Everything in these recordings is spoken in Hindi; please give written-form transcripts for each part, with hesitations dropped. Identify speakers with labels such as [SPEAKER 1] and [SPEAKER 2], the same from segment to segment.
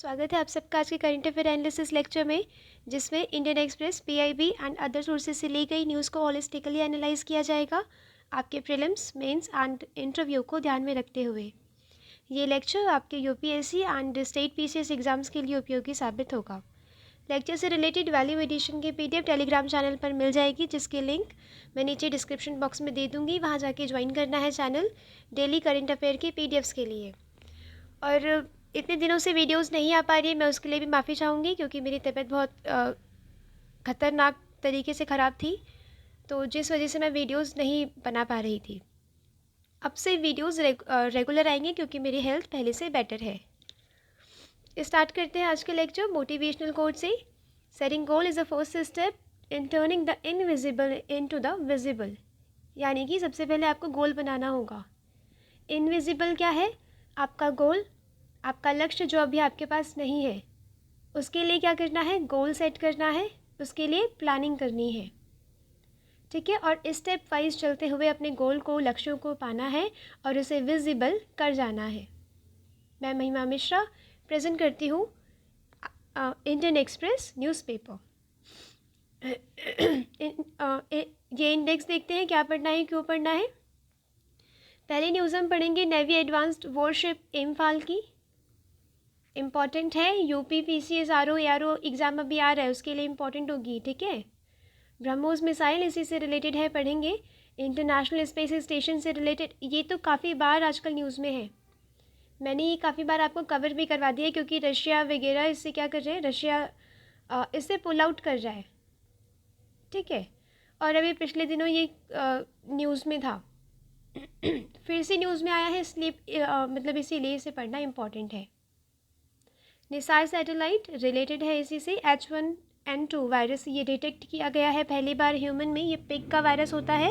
[SPEAKER 1] स्वागत है आप सबका आज के करंट अफेयर एनालिसिस लेक्चर में, जिसमें Indian express, PIB and other sources से ली गई न्यूज़ को होलिस्टिकली एनालाइज किया जाएगा आपके प्रीलिम्स, मेंस एंड इंटरव्यू को ध्यान में रखते हुए। ये लेक्चर आपके UPSC and state PCS exams के लिए उपयोगी साबित होगा। लेक्चर से रिलेटेड वैल्यू एडिशन की पीडीएफ टेलीग्राम चैनल पर मिल जाएगी, जिसकी लिंक मैं नीचे डिस्क्रिप्शन बॉक्स में दे दूँगी। वहाँ जाके ज्वाइन करना है चैनल डेली करंट अफेयर की पीडीएफ्स के लिए। और इतने दिनों से वीडियोस नहीं आ पा रही है, मैं उसके लिए भी माफ़ी चाहूँगी, क्योंकि मेरी तबीयत बहुत ख़तरनाक तरीके से ख़राब थी, तो जिस वजह से मैं वीडियोस नहीं बना पा रही थी। अब से वीडियोस रेगुलर आएंगे, क्योंकि मेरी हेल्थ पहले से बेटर है। स्टार्ट करते हैं आज के लेक्चर मोटिवेशनल कोट से। Setting goal is the first step in turning the invisible into the visible. यानी कि सबसे पहले आपको गोल बनाना होगा। इनविजिबल क्या है? आपका गोल, आपका लक्ष्य जो अभी आपके पास नहीं है, उसके लिए क्या करना है? गोल सेट करना है, उसके लिए प्लानिंग करनी है। ठीक है, और स्टेप वाइज चलते हुए अपने गोल को, लक्ष्यों को पाना है और उसे विजिबल कर जाना है। मैं महिमा मिश्रा प्रेजेंट करती हूँ इंडियन एक्सप्रेस न्यूज़पेपर। ये इंडेक्स देखते हैं, क्या पढ़ना है, क्यों पढ़ना है। पहली न्यूज़ हम पढ़ेंगे नेवी एडवांस्ड वॉरशिप इम्फाल की। इम्पॉर्टेंट है, UP PCS RO ARO exam अभी आ रहा है, उसके लिए इम्पॉर्टेंट होगी। ठीक है, ब्रह्मोस मिसाइल इसी से रिलेटेड है, पढ़ेंगे। इंटरनेशनल स्पेस स्टेशन से रिलेटेड, ये तो काफ़ी बार आजकल न्यूज़ में है, मैंने ये काफ़ी बार आपको कवर भी करवा दिया, क्योंकि रशिया वगैरह इससे क्या कर रहे हैं, रशिया इससे पुल आउट कर रहा है। ठीक है, और अभी पिछले दिनों ये न्यूज़ में था, फिर से न्यूज़ में आया है, इसलिए मतलब इसीलिए इसे पढ़ना इम्पॉर्टेंट है। निसार सैटेलाइट रिलेटेड है इसी से। H1N2 वायरस ये डिटेक्ट किया गया है पहली बार ह्यूमन में। ये पिग का वायरस होता है।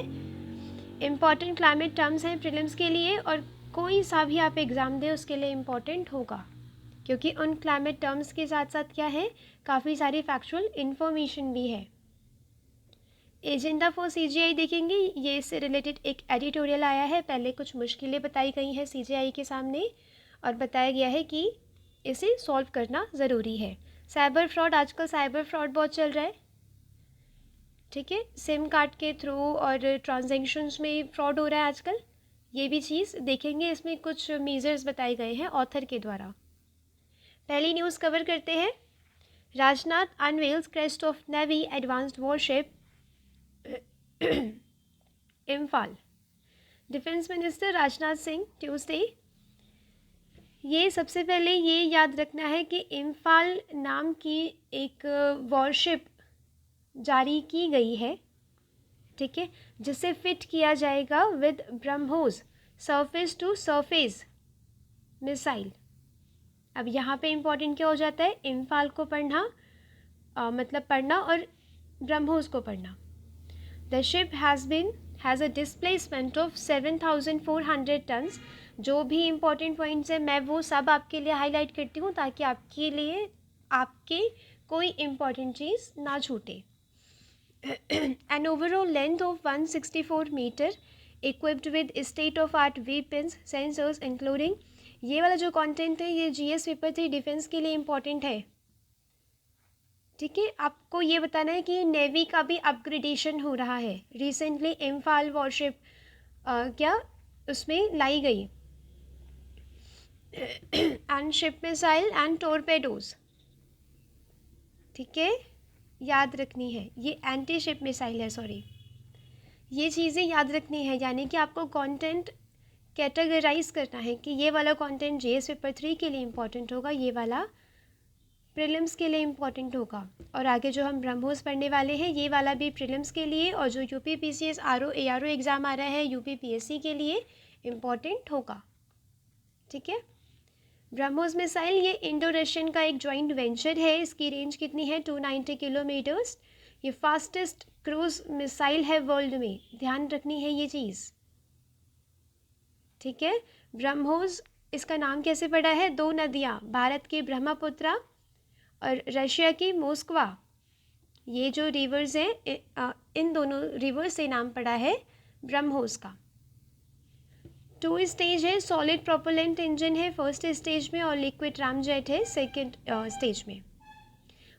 [SPEAKER 1] इम्पॉर्टेंट क्लाइमेट टर्म्स हैं प्रीलिम्स के लिए, और कोई सा भी आप एग्ज़ाम दें उसके लिए इम्पॉर्टेंट होगा, क्योंकि उन क्लाइमेट टर्म्स के साथ साथ क्या है, काफ़ी सारी फैक्चुअल इन्फॉर्मेशन भी है। एजेंडा फॉर सीजीआई देखेंगे, ये इससे रिलेटेड एक एडिटोरियल आया है। पहले कुछ मुश्किलें बताई गई हैं सीजीआई के सामने, और बताया गया है कि इसे सॉल्व करना ज़रूरी है। साइबर फ्रॉड, आजकल साइबर फ्रॉड बहुत चल रहा है। ठीक है, सिम कार्ड के थ्रू और ट्रांजैक्शंस में फ्रॉड हो रहा है आजकल, ये भी चीज़ देखेंगे। इसमें कुछ मेजर्स बताए गए हैं ऑथर के द्वारा। पहली न्यूज़ कवर करते हैं। Rajnath unveils crest of navy advanced worship Imphal. Defence minister Rajnath Singh Tuesday. ये सबसे पहले ये याद रखना है कि इम्फाल नाम की एक वॉरशिप जारी की गई है, ठीक है, जिसे फिट किया जाएगा with BrahMos surface to surface missile. अब यहाँ पे इम्पॉर्टेंट क्या हो जाता है, इम्फाल को पढ़ना, मतलब पढ़ना, और ब्रह्मोस को पढ़ना। The ship has a displacement of 7,400 tons. जो भी इम्पॉर्टेंट पॉइंट्स हैं मैं वो सब आपके लिए हाईलाइट करती हूँ, ताकि आपके लिए आपके कोई इम्पॉर्टेंट चीज़ ना छूटे। An overall length of 164 meter, equipped with state-of-art weapons, sensors, including, ये वाला जो कंटेंट है ये जीएस पेपर 3 डिफेंस के लिए इम्पॉर्टेंट है। ठीक है, आपको ये बताना है कि नेवी का भी अपग्रेडेशन हो रहा है। रिसेंटली इम्फाल वॉरशिप क्या उसमें लाई गई, एंड शिप मिसाइल एंड टोरपेडोज। ठीक है, याद रखनी है, ये एंटी शिप मिसाइल है, सॉरी, ये चीज़ें याद रखनी है। यानी कि आपको कंटेंट कैटेगराइज करना है कि ये वाला कंटेंट जीएस पेपर 3 के लिए इम्पॉर्टेंट होगा, ये वाला प्रीलिम्स के लिए इम्पॉर्टेंट होगा, और आगे जो हम ब्रह्मोस पढ़ने वाले हैं ये वाला भी प्रीलिम्स के लिए, और जो UP PCS RO ARO exam आ रहा है यूपी पीएससी के लिए इम्पॉर्टेंट होगा। ठीक है, ब्रह्मोस मिसाइल ये इंडो रशियन का एक जॉइंट वेंचर है। इसकी रेंज कितनी है, 290 किलोमीटर्स। ये फास्टेस्ट क्रूज मिसाइल है वर्ल्ड में, ध्यान रखनी है ये चीज़। ठीक है, ब्रह्मोस, इसका नाम कैसे पड़ा है, दो नदियाँ, भारत की ब्रह्मपुत्रा और रशिया की मोस्कवा, ये जो रिवर्स हैं इन दोनों रिवर्स से नाम पड़ा है ब्रह्मोस का। 2 स्टेज है, सॉलिड प्रोपेलेंट इंजन है फर्स्ट स्टेज में और लिक्विड रामजेट है सेकेंड स्टेज में।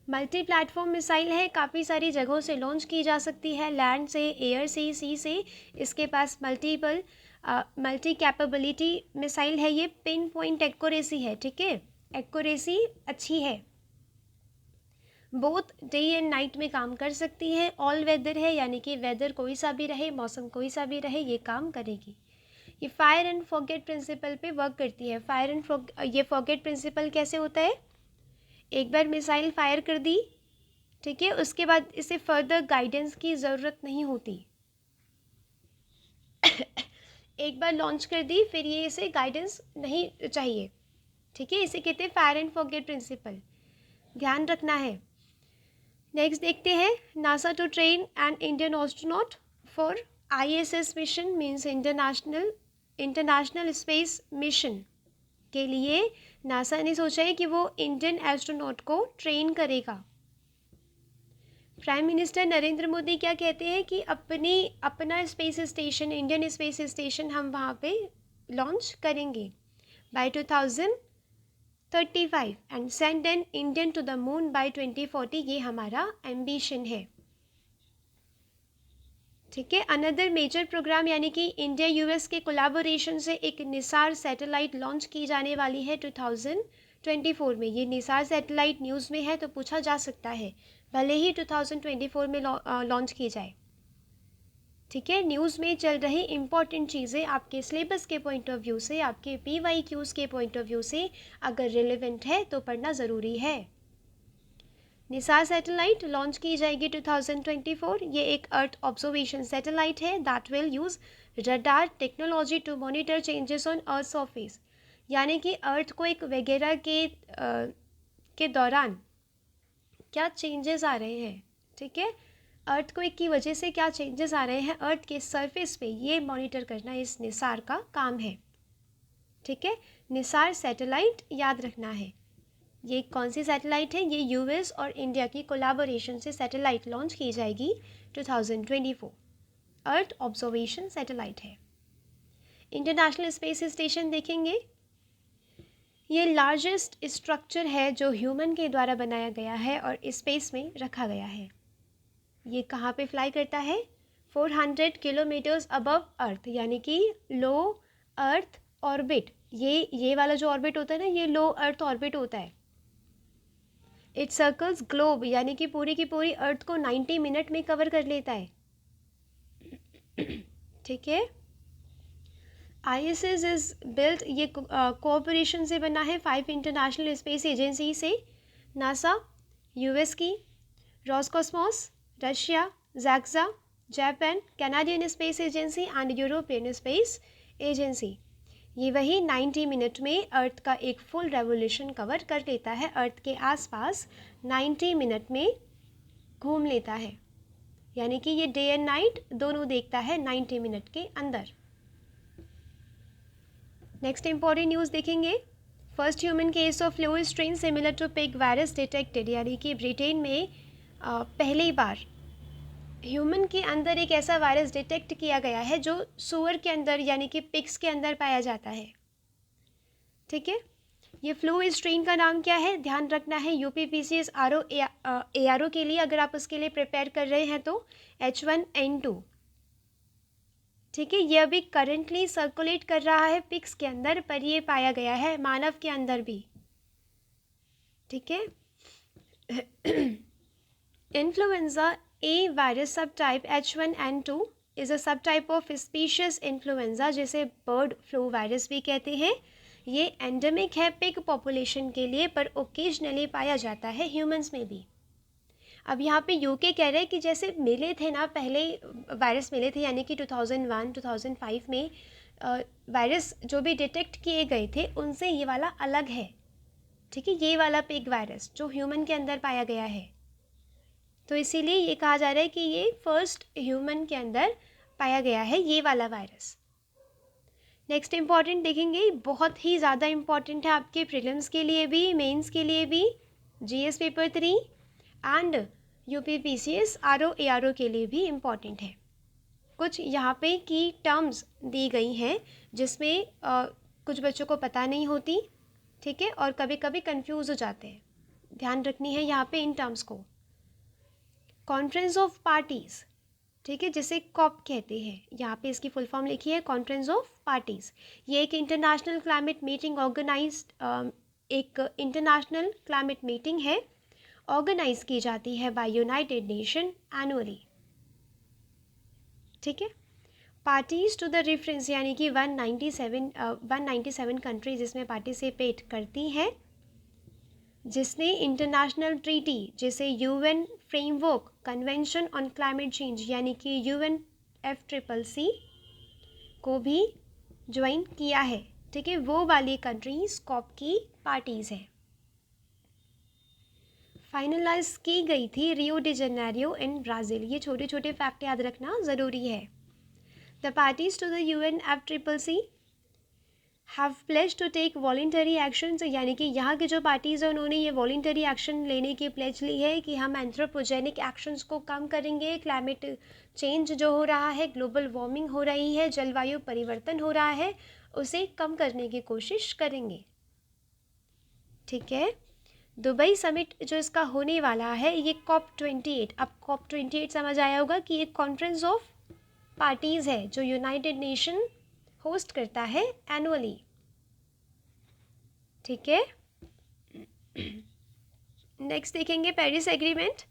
[SPEAKER 1] मल्टी प्लेटफॉर्म मिसाइल है, काफ़ी सारी जगहों से लॉन्च की जा सकती है, लैंड से, एयर से, सी से। इसके पास मल्टी कैपेबिलिटी मिसाइल है, ये पिन पॉइंट एक्यूरेसी है, ठीक है, एक्यूरेसी अच्छी है, बोथ डे एंड नाइट में काम कर सकती है, ऑल वेदर है यानी कि वेदर कोई सा भी रहे, मौसम कोई सा भी रहे, ये काम करेगी। ये फायर एंड फॉरगेट प्रिंसिपल पे वर्क करती है। ये फॉरगेट प्रिंसिपल कैसे होता है, एक बार मिसाइल फायर कर दी, ठीक है, उसके बाद इसे फर्दर गाइडेंस की ज़रूरत नहीं होती। एक बार लॉन्च कर दी फिर ये इसे गाइडेंस नहीं चाहिए, ठीक है, इसे कहते हैं फायर एंड फॉरगेट प्रिंसिपल, ध्यान रखना है। नेक्स्ट देखते हैं, NASA to train an Indian astronaut for ISS mission means international space mission के लिए नासा ने सोचा है कि वो इंडियन एस्ट्रोनॉट को ट्रेन करेगा। प्राइम मिनिस्टर नरेंद्र मोदी क्या कहते हैं कि अपना space station, Indian space station हम वहाँ पे लॉन्च करेंगे by 2035 and send an Indian to the moon by 2040, ये हमारा एम्बिशन है, ठीक है। अनदर मेजर प्रोग्राम यानी कि इंडिया US के कोलैबोरेशन से एक निसार सैटेलाइट लॉन्च की जाने वाली है 2024 में। ये निसार सैटेलाइट न्यूज़ में है तो पूछा जा सकता है, भले ही 2024 में लॉन्च की जाए, ठीक है। न्यूज़ में चल रही इम्पॉर्टेंट चीज़ें आपके सिलेबस के पॉइंट ऑफ व्यू से, आपके PYQs के पॉइंट ऑफ व्यू से अगर रिलेवेंट है तो पढ़ना ज़रूरी है। निसार सैटेलाइट लॉन्च की जाएगी 2024। ये एक अर्थ ऑब्जर्वेशन सैटेलाइट है that will use radar technology to monitor changes on earth surface, यानी कि अर्थ को एक वगैरह के दौरान क्या चेंजेस आ रहे हैं, ठीक है, अर्थक्वेक की वजह से क्या चेंजेस आ रहे हैं अर्थ के सरफेस पे, ये मॉनिटर करना इस निसार का काम है, ठीक है। निसार सैटेलाइट याद रखना है। ये कौन सी सैटेलाइट है, ये US और इंडिया की कोलैबोरेशन से सैटेलाइट लॉन्च की जाएगी 2024, अर्थ ऑब्जर्वेशन सैटेलाइट है। इंटरनेशनल स्पेस स्टेशन देखेंगे, ये लार्जेस्ट स्ट्रक्चर है जो ह्यूमन के द्वारा बनाया गया है और स्पेस में रखा गया है। ये कहाँ पे फ्लाई करता है, 400 किलोमीटर्स अबव अर्थ, यानी कि लो अर्थ ऑर्बिट। ये वाला जो ऑर्बिट होता है ना, ये लो अर्थ ऑर्बिट होता है। इट सर्कल्स ग्लोब, यानी कि पूरी की पूरी अर्थ को 90 मिनट में कवर कर लेता है, ठीक है। ISS इज बिल्ट, ये कोऑपरेशन से बना है 5 इंटरनेशनल स्पेस एजेंसी से, नासा US की, Roscosmos Russia, JAXA Japan, Canadian space agency and European space agency. ये वही 90 मिनट में अर्थ का एक फुल रेवोल्यूशन कवर कर लेता है, अर्थ के आसपास 90 मिनट में घूम लेता है, यानी कि ये डे एंड नाइट दोनों देखता है 90 मिनट के अंदर। नेक्स्ट इंपॉर्टेंट न्यूज़ देखेंगे, first human case of flu strain similar to pig virus detected, यानी कि ब्रिटेन में पहली बार ह्यूमन के अंदर एक ऐसा वायरस डिटेक्ट किया गया है जो सूअर के अंदर यानी कि पिग्स के अंदर पाया जाता है, ठीक है। ये फ्लू स्ट्रेन का नाम क्या है, ध्यान रखना है, UPPCS ARO के लिए अगर आप उसके लिए प्रिपेयर कर रहे हैं तो H1N2, ठीक है। ये अभी करंटली सर्कुलेट कर रहा है पिग्स के अंदर, पर ये पाया गया है मानव के अंदर भी, ठीक है। इन्फ्लुएंजा A वायरस सब टाइप H1N2 इज़ अ सब टाइप ऑफ स्पीशीज इन्फ्लुएंजा, जिसे बर्ड फ्लू वायरस भी कहते हैं। ये एंडेमिक है पिग पॉपुलेशन के लिए, पर ओकेजनली पाया जाता है ह्यूमंस में भी। अब यहाँ पे UK कह रहे हैं कि जैसे मिले थे ना पहले वायरस मिले थे, यानी कि 2001 2005 में वायरस जो भी डिटेक्ट किए गए थे उनसे ये वाला अलग है, ठीक है, ये वाला पिग वायरस जो ह्यूमन के अंदर पाया गया है, तो इसीलिए ये कहा जा रहा है कि ये फर्स्ट ह्यूमन के अंदर पाया गया है ये वाला वायरस। नेक्स्ट इम्पॉर्टेंट देखेंगे, बहुत ही ज़्यादा इम्पॉर्टेंट है आपके प्रीलिम्स के लिए भी, मेंस के लिए भी, GS paper 3 and UPPCS RO ARO के लिए भी इम्पॉर्टेंट है। कुछ यहाँ पे की टर्म्स दी गई हैं जिसमें कुछ बच्चों को पता नहीं होती, ठीक है, और कभी कभी कंफ्यूज हो जाते हैं। ध्यान रखनी है यहाँ पे इन टर्म्स को। कॉन्फ्रेंस ऑफ पार्टीज़, ठीक है, जिसे कॉप कहते हैं, यहाँ पे इसकी फुल फॉर्म लिखी है कॉन्फ्रेंस ऑफ पार्टीज़। ये एक इंटरनेशनल क्लाइमेट मीटिंग एक इंटरनेशनल क्लाइमेट मीटिंग है, ऑर्गेनाइज की जाती है बाय यूनाइटेड नेशन एनुअली, ठीक है। पार्टीज़ टू द रेफरेंस यानी कि 197 कंट्रीज इसमें पार्टिसिपेट करती हैं, जिसने इंटरनेशनल ट्रीटी जिसे UN framework convention on climate change यानी कि UNFCCC को भी ज्वाइन किया है, ठीक है, वो वाली कंट्रीज कॉप की पार्टीज़ हैं। फाइनलाइज की गई थी Rio de Janeiro in Brazil. ये छोटे छोटे फैक्ट याद रखना ज़रूरी है। The parties to the UNFCCC have pledge to take voluntary action, यानी कि यहाँ की जो पार्टीज़ हैं उन्होंने ये वॉलेंटरी एक्शन लेने की प्लेज ली है कि हम एंथ्रोपोजेनिक एक्शंस को कम करेंगे, क्लाइमेट चेंज जो हो रहा है, ग्लोबल वार्मिंग हो रही है, जलवायु परिवर्तन हो रहा है, उसे कम करने की कोशिश करेंगे, ठीक है। दुबई समिट जो इसका होने वाला है ये COP28, अब COP28 समझ आया होगा कि एक कॉन्फ्रेंस ऑफ पार्टीज़ है जो यूनाइटेड नेशन होस्ट करता है एनुअली, ठीक है। नेक्स्ट देखेंगे पेरिस एग्रीमेंट।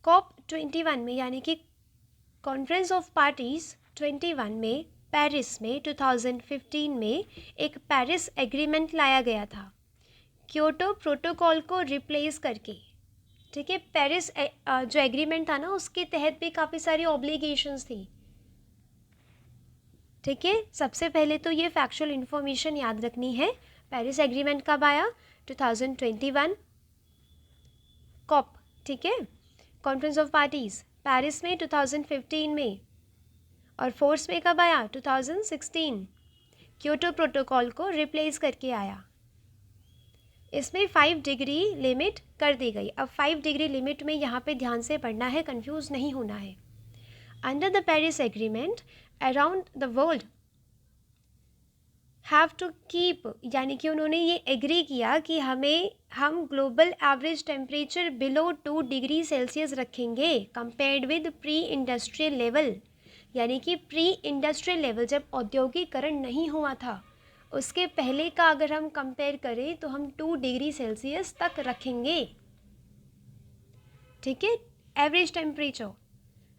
[SPEAKER 1] COP21 में यानी कि कॉन्फ्रेंस ऑफ पार्टीज़ 21 में पेरिस में 2015 में एक पेरिस एग्रीमेंट लाया गया था क्योटो प्रोटोकॉल को रिप्लेस करके, ठीक है। पेरिस जो एग्रीमेंट था ना उसके तहत भी काफ़ी सारी ऑब्लिगेशंस थी, ठीक है। सबसे पहले तो ये फैक्चुअल इन्फॉर्मेशन याद रखनी है। पेरिस एग्रीमेंट कब आया? 2021 कॉप, ठीक है, कॉन्फ्रेंस ऑफ पार्टीज़ पेरिस में 2015 में, और फोर्स में कब आया? 2016 क्योटो प्रोटोकॉल को रिप्लेस करके आया। इसमें 5 डिग्री लिमिट कर दी गई। अब 5 डिग्री लिमिट में यहाँ पे ध्यान से पढ़ना है, कंफ्यूज नहीं होना है। Under the Paris agreement around the world have to keep, यानी कि उन्होंने ये एग्री किया कि हम global average temperature below 2 degree Celsius रखेंगे compared with pre industrial level, यानी कि प्री इंडस्ट्रियल लेवल जब औद्योगिकरण नहीं हुआ था उसके पहले का अगर हम कंपेयर करें तो हम 2 डिग्री सेल्सियस तक रखेंगे, ठीक है, average temperature.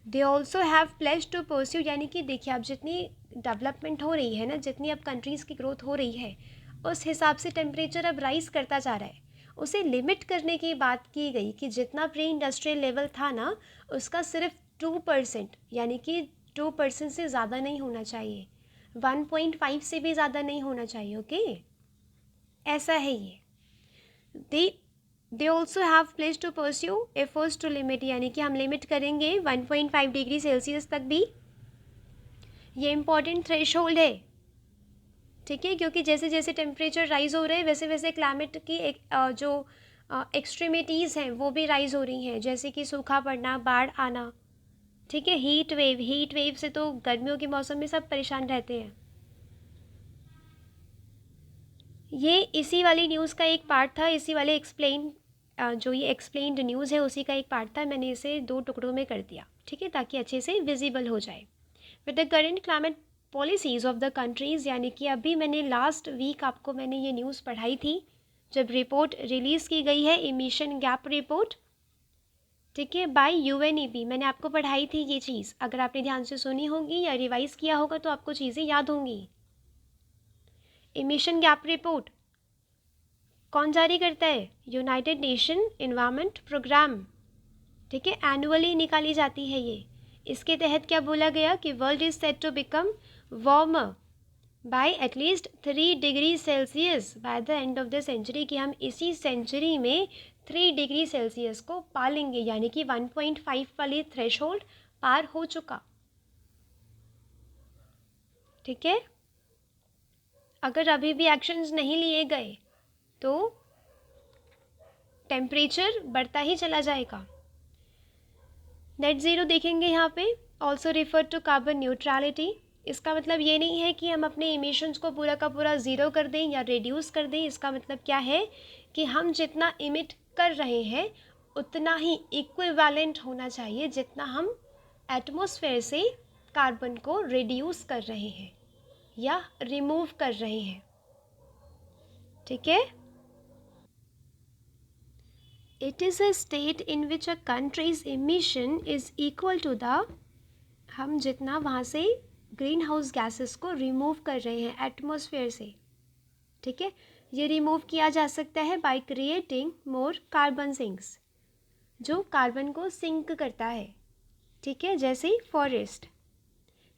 [SPEAKER 1] They also have pledge to pursue, यानी कि देखिए अब जितनी डेवलपमेंट हो रही है ना, जितनी अब कंट्रीज़ की ग्रोथ हो रही है उस हिसाब से टेम्परेचर अब राइज करता जा रहा है, उसे लिमिट करने की बात की गई कि जितना प्री इंडस्ट्रियल लेवल था ना उसका सिर्फ 2%, यानी कि 2% से ज़्यादा नहीं होना चाहिए, 1.5 से भी ज़्यादा नहीं होना चाहिए, ओके, ऐसा है ये। They also have pledge to pursue efforts to limit, यानी कि हम लिमिट करेंगे 1.5 डिग्री सेल्सियस तक भी। ये इम्पॉर्टेंट थ्रेशहोल्ड है, ठीक है, क्योंकि जैसे जैसे टेम्परेचर राइज हो रहे हैं वैसे वैसे क्लाइमेट की जो एक्सट्रीमिटीज़ हैं वो भी राइज हो रही हैं, जैसे कि सूखा पड़ना, बाढ़ आना, ठीक है, हीट वेव से तो गर्मियों के मौसम में सब परेशान रहते हैं। ये इसी वाली न्यूज़ का एक पार्ट था, इसी वाले जो ये एक्सप्लेन्ड न्यूज़ है उसी का एक पार्ट था, मैंने इसे 2 टुकड़ों में कर दिया, ठीक है, ताकि अच्छे से विजिबल हो जाए। With the current climate policies of the countries, यानी कि अभी मैंने लास्ट वीक आपको मैंने ये न्यूज़ पढ़ाई थी जब रिपोर्ट रिलीज़ की गई है, इमिशन गैप रिपोर्ट, ठीक है, बाय UNEP, मैंने आपको पढ़ाई थी ये चीज़, अगर आपने ध्यान से सुनी होगी या रिवाइज़ किया होगा तो आपको चीज़ें याद होंगी। इमिशन गैप रिपोर्ट कौन जारी करता है? यूनाइटेड नेशन एनवायरनमेंट प्रोग्राम, ठीक है, एनुअली निकाली जाती है ये। इसके तहत क्या बोला गया कि world is set to become warmer by at least 3 degree Celsius by the end of the century, कि हम इसी सेंचुरी में 3 डिग्री सेल्सियस को पालेंगे, यानी कि 1.5 वाली थ्रेशहोल्ड पार हो चुका, ठीक है। अगर अभी भी एक्शंस नहीं लिए गए तो टेम्परेचर बढ़ता ही चला जाएगा। नेट ज़ीरो देखेंगे यहाँ पे, also refer to carbon neutrality. इसका मतलब ये नहीं है कि हम अपने इमिशंस को पूरा का पूरा ज़ीरो कर दें या रिड्यूस कर दें। इसका मतलब क्या है कि हम जितना इमिट कर रहे हैं उतना ही इक्विवेलेंट होना चाहिए जितना हम एटमॉस्फेयर से कार्बन को रिड्यूस कर रहे हैं या रिमूव कर रहे हैं। ठीक है। It is a state in which a countries emission is equal to the, हम जितना वहाँ से ग्रीन हाउस गैसेस को रिमूव कर रहे हैं एटमॉस्फेयर से। ठीक है। ये रिमूव किया जा सकता है by creating more carbon sinks, जो कार्बन को सिंक करता है। ठीक है, जैसे फॉरेस्ट,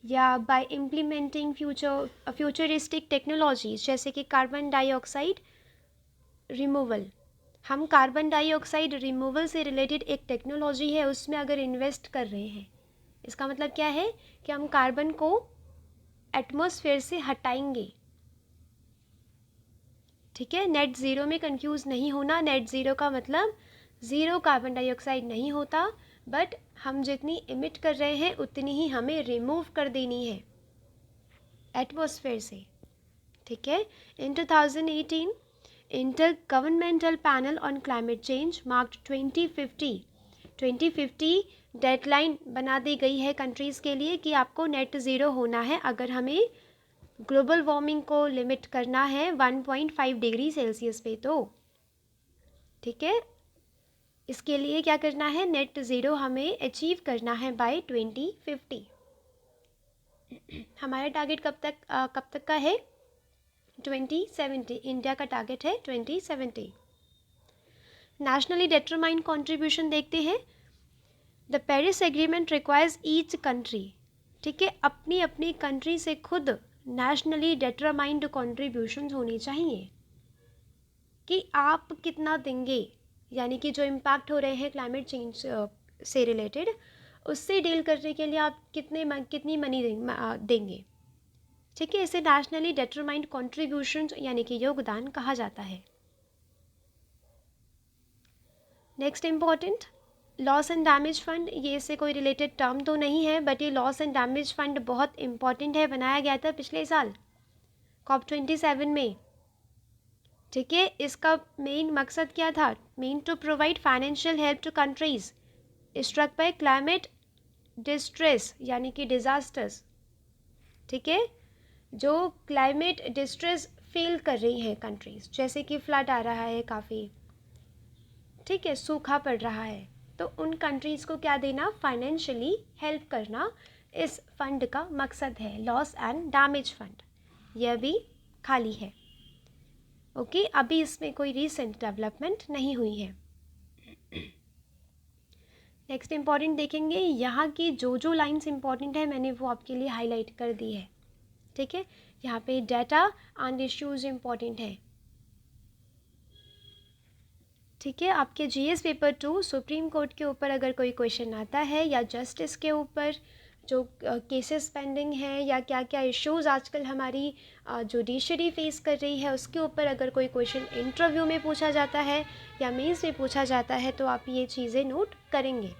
[SPEAKER 1] या बाय इम्प्लीमेंटिंग फ्यूचरिस्टिक टेक्नोलॉजीज जैसे कि कार्बन डाइऑक्साइड रिमूवल। हम कार्बन डाइऑक्साइड रिमूवल से रिलेटेड एक टेक्नोलॉजी है उसमें अगर इन्वेस्ट कर रहे हैं, इसका मतलब क्या है कि हम कार्बन को एटमॉस्फेयर से हटाएंगे। ठीक है, नेट ज़ीरो में कंफ्यूज नहीं होना। नेट ज़ीरो का मतलब ज़ीरो कार्बन डाइऑक्साइड नहीं होता, बट हम जितनी इमिट कर रहे हैं उतनी ही हमें रिमूव कर देनी है एटमॉस्फेयर से। ठीक है। इन 2018 inter governmental panel on climate change marked 2050 deadline बना दी गई है कंट्रीज़ के लिए कि आपको नेट ज़ीरो होना है अगर हमें ग्लोबल वार्मिंग को लिमिट करना है 1.5 डिग्री सेल्सियस पे। तो ठीक है, इसके लिए क्या करना है, नेट ज़ीरो हमें अचीव करना है बाय 2050। हमारा टारगेट कब तक का है, 2070। इंडिया का टारगेट है 2070। नेशनली डिटरमाइंड कंट्रीब्यूशन देखते हैं। The Paris agreement requires each country, ठीक है, अपनी अपनी कंट्री से खुद नेशनली डिटरमाइंड कॉन्ट्रीब्यूशन होनी चाहिए कि आप कितना देंगे, यानी कि जो इम्पैक्ट हो रहे हैं क्लाइमेट चेंज से रिलेटेड, उससे डील करने के लिए आप कितनी मनी देंगे। ठीक है, इसे नेशनली डिटरमाइंड कॉन्ट्रीब्यूशन यानी कि योगदान कहा जाता है। Next important, loss and damage fund. ये इससे कोई रिलेटेड टर्म तो नहीं है, बट ये लॉस एंड डैमेज फंड बहुत इंपॉर्टेंट है, बनाया गया था पिछले साल COP27 में। ठीक है, इसका मेन मकसद क्या था, main to provide financial help to countries struck by climate distress यानी कि डिजास्टर्स। ठीक है, जो क्लाइमेट डिस्ट्रेस फील कर रही हैं कंट्रीज, जैसे कि फ्लड आ रहा है काफ़ी, ठीक है, सूखा पड़ रहा है, तो उन कंट्रीज़ को क्या देना, फाइनेंशियली हेल्प करना, इस फंड का मकसद है। लॉस एंड डैमेज फंड यह भी खाली है। ओके, अभी इसमें कोई रीसेंट डेवलपमेंट नहीं हुई है। नेक्स्ट इम्पॉर्टेंट देखेंगे, यहाँ की जो लाइंस इम्पॉर्टेंट है मैंने वो आपके लिए हाईलाइट कर दी है। ठीक है, यहाँ पे डाटा एंड इश्यूज इम्पॉर्टेंट है। ठीक है, आपके जीएस पेपर 2 सुप्रीम कोर्ट के ऊपर अगर कोई क्वेश्चन आता है या जस्टिस के ऊपर जो केसेस पेंडिंग हैं या क्या क्या इश्यूज आजकल हमारी जुडिशरी फेस कर रही है, उसके ऊपर अगर कोई क्वेश्चन इंटरव्यू में पूछा जाता है या मेंस में पूछा जाता है तो आप ये चीज़ें नोट करेंगे।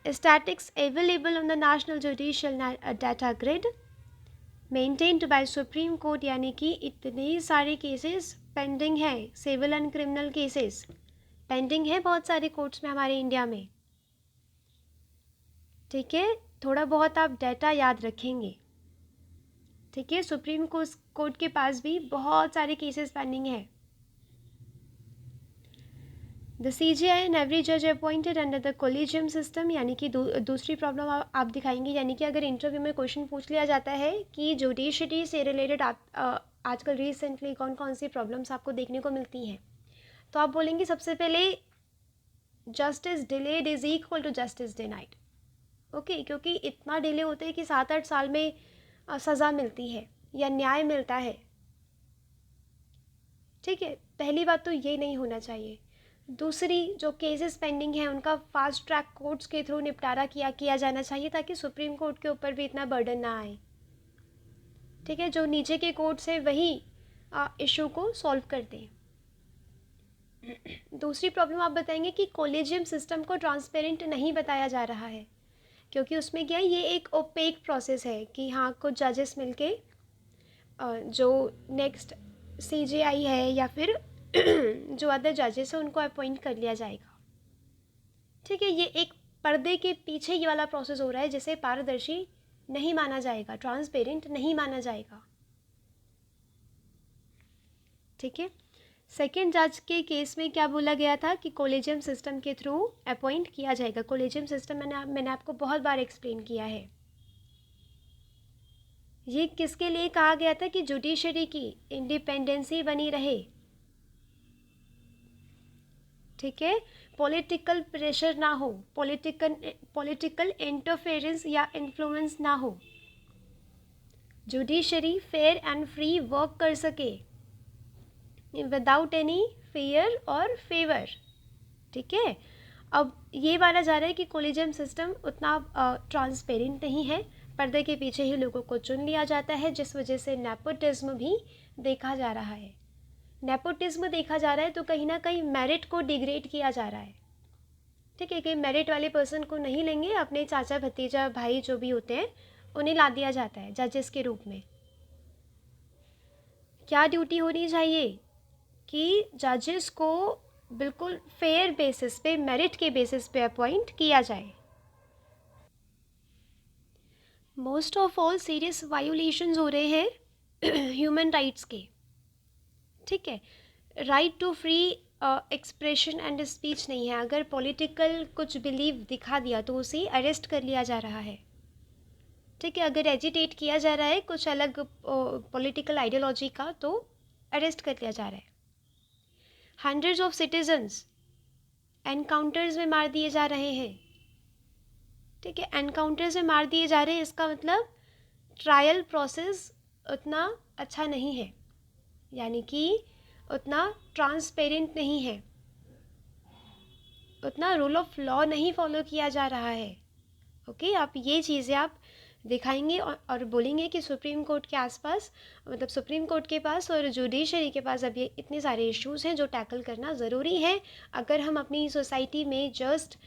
[SPEAKER 1] Statistics available on the National Judicial Data Grid maintained by Supreme Court, यानी कि इतने सारे केसेस पेंडिंग है, civil and criminal cases pending है बहुत सारे कोर्ट्स में हमारे इंडिया में। ठीक है, थोड़ा बहुत आप डाटा याद रखेंगे। ठीक है, सुप्रीम कोर्ट के पास भी बहुत सारे केसेस पेंडिंग है। द CJI एंड एवरी जज appointed under the collegium system, यानी कि दूसरी प्रॉब्लम आप दिखाएंगे, यानी कि अगर इंटरव्यू में क्वेश्चन पूछ लिया जाता है कि जुडिशरी से रिलेटेड आजकल रिसेंटली कौन कौन सी प्रॉब्लम्स आपको देखने को मिलती हैं, तो आप बोलेंगे सबसे पहले justice delayed is equal to justice denied. Okay, क्योंकि इतना डिले होता है कि 7-8 साल में सज़ा मिलती है या न्याय मिलता है। ठीक है, पहली बात तो ये नहीं होना चाहिए। दूसरी, जो केसेस पेंडिंग हैं उनका फास्ट ट्रैक कोर्ट्स के थ्रू निपटारा किया जाना चाहिए ताकि सुप्रीम कोर्ट के ऊपर भी इतना बर्डन ना आए। ठीक है, जो नीचे के कोर्ट्स है वही इशू को सॉल्व कर दें। दूसरी प्रॉब्लम आप बताएंगे कि कॉलेजियम सिस्टम को ट्रांसपेरेंट नहीं बताया जा रहा है, क्योंकि उसमें क्या है, ये एक ओपेक प्रोसेस है कि हाँ कुछ जजेस मिलके जो नेक्स्ट सीजेआई है या फिर जो अदर जजेस हैं उनको अपॉइंट कर लिया जाएगा। ठीक है, ये एक पर्दे के पीछे ये वाला प्रोसेस हो रहा है जिसे पारदर्शी नहीं माना जाएगा, ट्रांसपेरेंट नहीं माना जाएगा। ठीक है, सेकेंड जज के केस में क्या बोला गया था कि कॉलेजियम सिस्टम के थ्रू अपॉइंट किया जाएगा। कॉलेजियम सिस्टम मैंने आपको बहुत बार एक्सप्लेन किया है। ये किसके लिए कहा गया था कि जुडिशरी की इंडिपेंडेंसी बनी रहे। ठीक है, पॉलिटिकल प्रेशर ना हो, पॉलिटिकल इंटरफेरेंस या इन्फ्लुएंस ना हो, judiciary fair and free work कर सके विदाउट एनी फेयर और फेवर। ठीक है, अब ये माना जा रहा है कि कॉलेजियम सिस्टम उतना ट्रांसपेरेंट नहीं है, पर्दे के पीछे ही लोगों को चुन लिया जाता है, जिस वजह से नेपोटिज्म भी देखा जा रहा है। नेपोटिज्म देखा जा रहा है तो कहीं ना कहीं मेरिट को डिग्रेड किया जा रहा है। ठीक है, कि मेरिट वाले पर्सन को नहीं लेंगे, अपने चाचा भतीजा भाई जो भी होते हैं उन्हें ला दिया जाता है जजेस के रूप में। क्या ड्यूटी होनी चाहिए कि जजेस को बिल्कुल फेयर बेसिस पे, मेरिट के बेसिस पे अपॉइंट किया जाए। Most of all serious violations हो रहे हैं ह्यूमन राइट्स के। ठीक है, right to free expression and speech नहीं है। अगर पॉलिटिकल कुछ बिलीव दिखा दिया तो उसे अरेस्ट कर लिया जा रहा है। ठीक है, अगर एजिटेट किया जा रहा है कुछ अलग पॉलिटिकल आइडियोलॉजी का तो अरेस्ट कर लिया जा रहा है। हंड्रेड्स ऑफ सिटीजन्स एनकाउंटर्स में मार दिए जा रहे हैं। ठीक है, एनकाउंटर्स में मार दिए जा रहे हैं, इसका मतलब ट्रायल प्रोसेस उतना अच्छा नहीं है, यानी कि उतना ट्रांसपेरेंट नहीं है, उतना रूल ऑफ लॉ नहीं फॉलो किया जा रहा है। ओके, आप ये चीज़ें आप दिखाएंगे और बोलेंगे कि सुप्रीम कोर्ट के आसपास, मतलब सुप्रीम कोर्ट के पास और जुडिशरी के पास अब ये इतने सारे इश्यूज़ हैं जो टैकल करना ज़रूरी है अगर हम अपनी सोसाइटी में जस्ट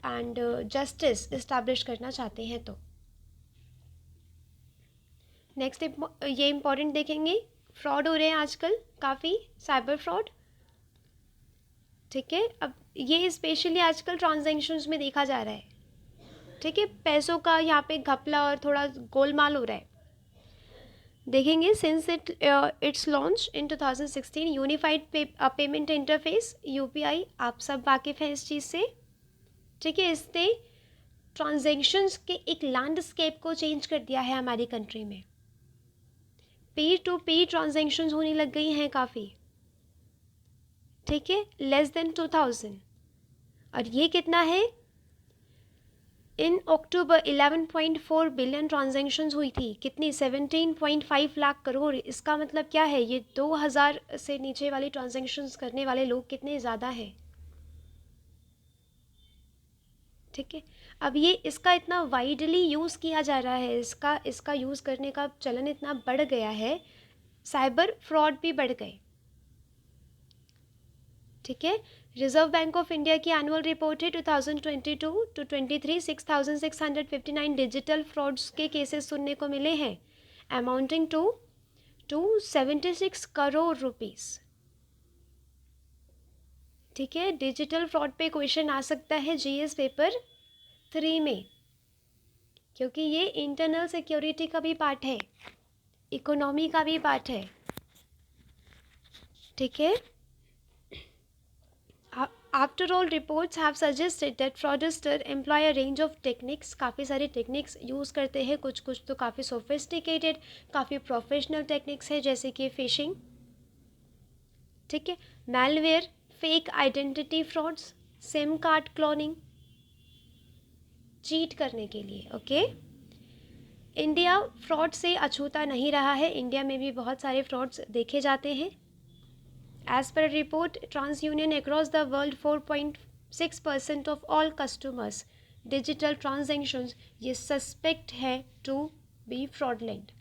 [SPEAKER 1] एंड जस्टिस इस्टेब्लिश करना चाहते हैं। तो नेक्स्ट ये इम्पॉर्टेंट देखेंगे, फ्रॉड हो रहे हैं आजकल काफ़ी, साइबर फ्रॉड। ठीक है, अब ये स्पेशली आजकल ट्रांजैक्शंस में देखा जा रहा है। ठीक है, पैसों का यहाँ पे घपला और थोड़ा गोलमाल हो रहा है। देखेंगे since it's launch in 2016 unified payment interface UPI, आप सब वाकिफ़ हैं इस चीज़ से। ठीक है, इसने ट्रांजैक्शंस के एक लैंडस्केप को चेंज कर दिया है हमारी कंट्री में। पीर टू पीर ट्रांजैक्शंस होने लग गई हैं काफ़ी। ठीक है, लेस देन 2000, और ये कितना है, इन अक्टूबर 11.4 बिलियन ट्रांजैक्शंस हुई थी। कितनी, 17.5 लाख करोड़। इसका मतलब क्या है, ये 2000 से नीचे वाली ट्रांजैक्शंस करने वाले लोग कितने ज़्यादा हैं। ठीक है, अब ये इसका इतना वाइडली यूज़ किया जा रहा है, इसका यूज़ करने का चलन इतना बढ़ गया है, साइबर फ्रॉड भी बढ़ गए। ठीक है, रिजर्व बैंक ऑफ इंडिया की एनुअल रिपोर्ट है 2022 टू 23 6,659 डिजिटल फ्रॉड्स के केसेस सुनने को मिले हैं, अमाउंटिंग टू 276 करोड़ रुपीस। ठीक है, डिजिटल फ्रॉड पे क्वेश्चन आ सकता है जीएस पेपर 3 में, क्योंकि ये इंटरनल सिक्योरिटी का भी पार्ट है, इकोनॉमी का भी पार्ट है। ठीक है, After all, reports have suggested that fraudsters employ a range of techniques. काफ़ी सारे टेक्निक्स यूज़ करते हैं, कुछ तो काफ़ी सोफिस्टिकेटेड, काफ़ी प्रोफेशनल टेक्निक्स है, जैसे कि फिशिंग। ठीक है, malware, fake identity frauds, SIM card cloning, cheat करने के लिए। ओके, इंडिया फ्रॉड से अछूता नहीं रहा है, इंडिया में भी बहुत सारे फ्रॉड्स देखे जाते हैं। As per a report, TransUnion across the world 4.6% of all customers digital transactions ये suspect है to be fraudulent,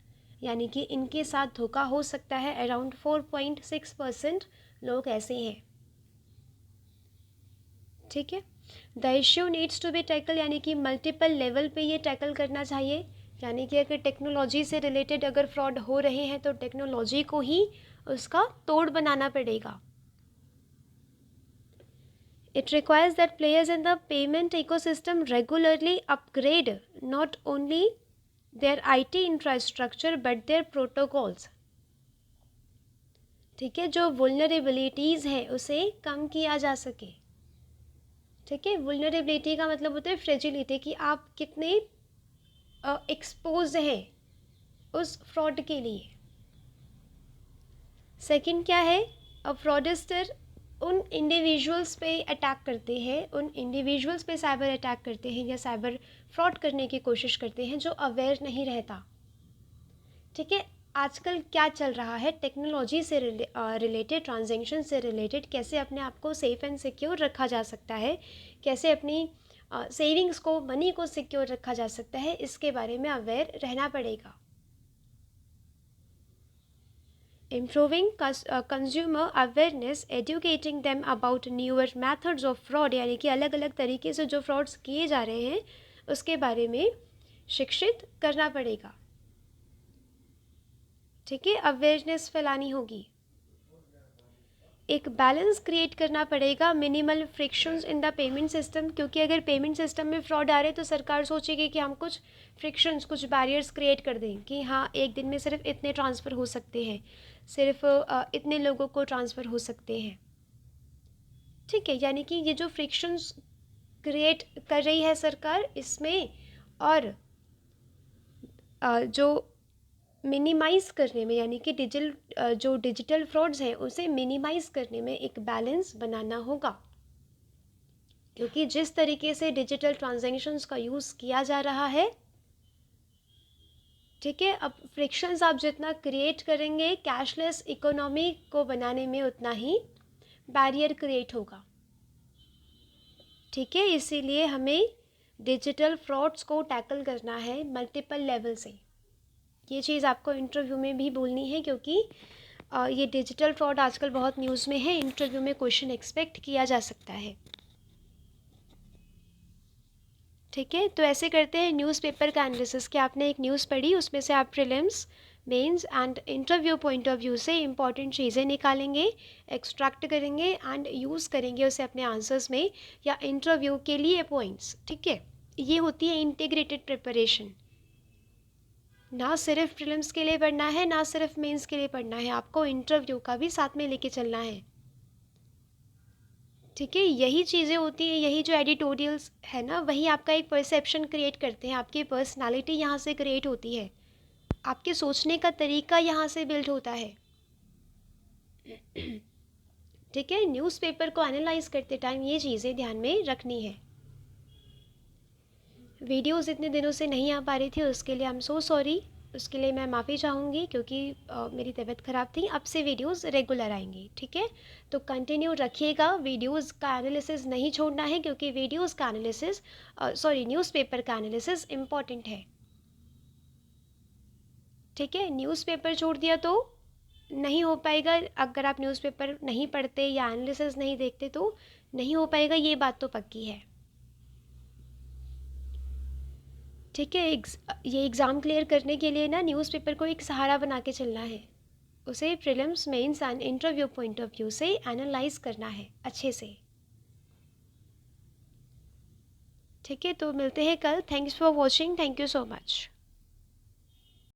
[SPEAKER 1] यानी कि इनके साथ धोखा हो सकता है। अराउंड 4.6% लोग ऐसे हैं। ठीक है। The issue needs to be tackle, यानी कि मल्टीपल लेवल पे ये टैकल करना चाहिए, यानी कि अगर टेक्नोलॉजी से रिलेटेड अगर फ्रॉड हो रहे हैं तो टेक्नोलॉजी को ही उसका तोड़ बनाना पड़ेगा। It requires that players in the payment ecosystem regularly upgrade not only their IT infrastructure but their protocols। ठीक है, जो vulnerabilities है उसे कम किया जा सके। ठीक है, vulnerability का मतलब होता है fragility, कि आप कितने एक्सपोज हैं उस फ्रॉड के लिए। सेकंड क्या है, अ फ्रॉडस्टर उन इंडिविजुअल्स पे अटैक करते हैं, उन इंडिविजुअल्स पे साइबर अटैक करते हैं या साइबर फ्रॉड करने की कोशिश करते हैं जो अवेयर नहीं रहता। ठीक है, आजकल क्या चल रहा है, टेक्नोलॉजी से रिलेटेड, ट्रांजैक्शन से रिलेटेड कैसे अपने आप को सेफ़ एंड सिक्योर रखा जा सकता है, कैसे अपनी सेविंग्स को, मनी को सिक्योर रखा जा सकता है, इसके बारे में अवेयर रहना पड़ेगा। Improving consumer awareness, educating them about newer methods of fraud, यानी कि अलग अलग तरीके से जो फ्रॉड्स किए जा रहे हैं उसके बारे में शिक्षित करना पड़ेगा। ठीक है, अवेयरनेस फैलानी होगी। एक बैलेंस क्रिएट करना पड़ेगा, minimal frictions in the payment system, क्योंकि अगर पेमेंट सिस्टम में फ्रॉड आ रहे हैं तो सरकार सोचेगी कि हम कुछ फ्रिक्शंस, कुछ बैरियर्स क्रिएट कर दें कि हाँ एक दिन में सिर्फ इतने ट्रांसफ़र हो सकते हैं, सिर्फ इतने लोगों को ट्रांसफ़र हो सकते हैं। ठीक है, यानी कि ये जो फ्रिक्शंस क्रिएट कर रही है सरकार इसमें, और जो मिनिमाइज़ करने में, यानी कि जो डिजिटल फ्रॉड्स हैं उसे मिनिमाइज़ करने में एक बैलेंस बनाना होगा, क्योंकि जिस तरीके से डिजिटल ट्रांजैक्शंस का यूज़ किया जा रहा है, ठीक है, अब फ्रिक्शंस आप जितना क्रिएट करेंगे कैशलेस इकोनॉमी को बनाने में उतना ही बैरियर क्रिएट होगा। ठीक है, इसीलिए हमें डिजिटल फ्रॉड्स को टैकल करना है मल्टीपल लेवल से। ये चीज़ आपको इंटरव्यू में भी बोलनी है, क्योंकि ये डिजिटल फ्रॉड आजकल बहुत न्यूज़ में है, इंटरव्यू में क्वेश्चन एक्सपेक्ट किया जा सकता है। ठीक है, तो ऐसे करते हैं न्यूज़पेपर का एनालिसिस, कि आपने एक न्यूज़ पढ़ी, उसमें से आप prelims, mains and interview point of view से इंपॉर्टेंट चीज़ें निकालेंगे, एक्सट्रैक्ट करेंगे एंड यूज़ करेंगे उसे अपने आंसर्स में या इंटरव्यू के लिए पॉइंट्स। ठीक है, ये होती है इंटीग्रेटेड प्रिपरेशन। ना सिर्फ प्रीलिम्स के लिए पढ़ना है, ना सिर्फ मेंस के लिए पढ़ना है, आपको इंटरव्यू का भी साथ में लेके चलना है। ठीक है, यही चीज़ें होती हैं, यही जो एडिटोरियल्स है ना, वही आपका एक परसेप्शन क्रिएट करते हैं, आपकी पर्सनालिटी यहाँ से क्रिएट होती है, आपके सोचने का तरीका यहाँ से बिल्ड होता है। ठीक है, न्यूज़पेपर को एनालाइज करते टाइम ये चीज़ें ध्यान में रखनी है। वीडियोस इतने दिनों से नहीं आ पा रही थी, उसके लिए आई एम सो सॉरी, उसके लिए मैं माफ़ी चाहूँगी, क्योंकि मेरी तबीयत ख़राब थी। अब से वीडियोस रेगुलर आएंगी। ठीक है, तो कंटिन्यू रखिएगा, वीडियोस का एनालिसिस नहीं छोड़ना है, क्योंकि वीडियोस का एनालिसिस न्यूज़पेपर का एनालिसिस इम्पॉर्टेंट है। ठीक है, न्यूज़पेपर छोड़ दिया तो नहीं हो पाएगा, अगर आप न्यूज़पेपर नहीं पढ़ते या एनालिसिस नहीं देखते तो नहीं हो पाएगा, ये बात तो पक्की है। ठीक है, ये एग्ज़ाम क्लियर करने के लिए ना न्यूज़पेपर को एक सहारा बना के चलना है, उसे prelims, mains and interview point of view से एनालाइज करना है अच्छे से। ठीक है, तो मिलते हैं कल। Thanks for watching, thank you so much.